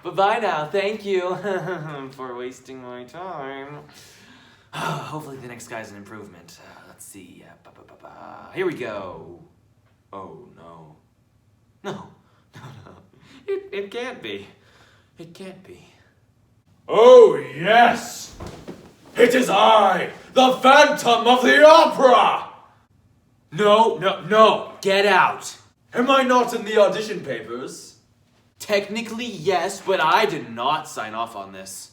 Bye-bye now, thank you for wasting my time. Hopefully the next guy's an improvement. Let's see. Here we go. Oh, no. No. It can't be. It can't be. Oh, yes! It is I, the Phantom of the Opera! No. Get out. Am I not in the audition papers? Technically, yes, but I did not sign off on this.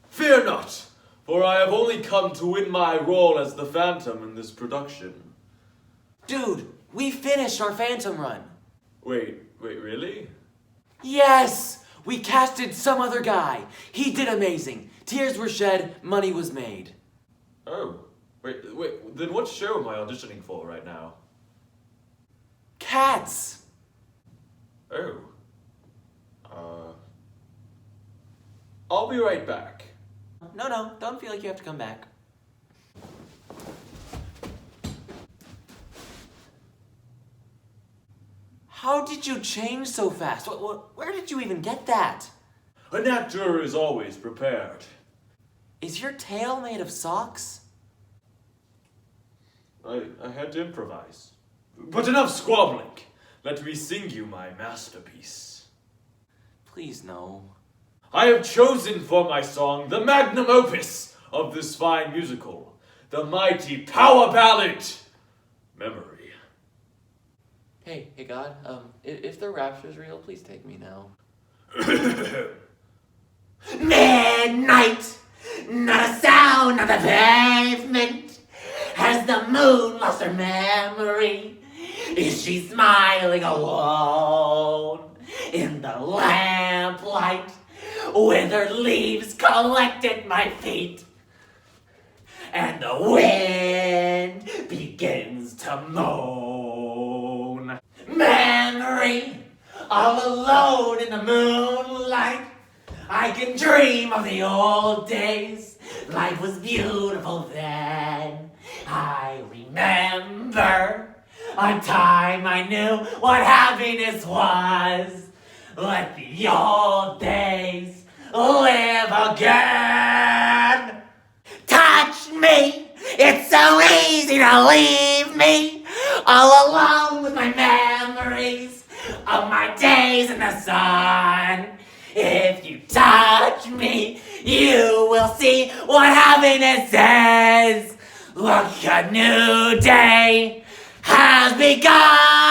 Fear not, for I have only come to win my role as the Phantom in this production. Dude, we finished our Phantom run. Wait, really? Yes! We casted some other guy. He did amazing. Tears were shed, money was made. Oh, wait, then what show am I auditioning for right now? Cats! Oh. I'll be right back. No, don't feel like you have to come back. How did you change so fast? Where did you even get that? An actor is always prepared. Is your tail made of socks? I had to improvise. But enough squabbling. Let me sing you my masterpiece. Please, no. I have chosen for my song the magnum opus of this fine musical, the mighty power ballad, Memory. Hey God, if the rapture's real, please take me now. Midnight, not a sound on the pavement. Has the moon lost her memory? Is she smiling alone in the lamplight? Withered leaves collect at my feet, and the wind begins to moan. Memory, all alone in the moonlight, I can dream of the old days. Life was beautiful then. I remember a time I knew what happiness was. Let the old days live again. Touch me, it's so easy to leave me all alone with my memories of my days in the sun. If you touch me, you will see what happiness is. Look, a new day has begun.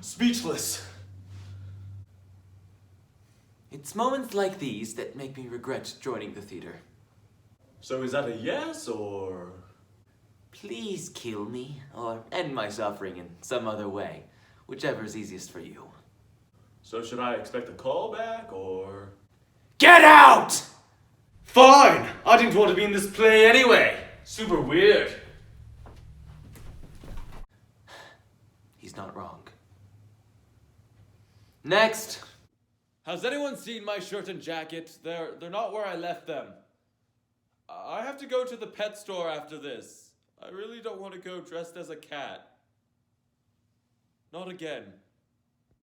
Speechless. It's moments like these that make me regret joining the theater. So is that a yes, or? Please kill me, or end my suffering in some other way, whichever is easiest for you. So should I expect a call back, or? Get out! Fine! I didn't want to be in this play anyway. Super weird. He's not wrong. Next! Has anyone seen my shirt and jacket? They're not where I left them. I have to go to the pet store after this. I really don't want to go dressed as a cat. Not again.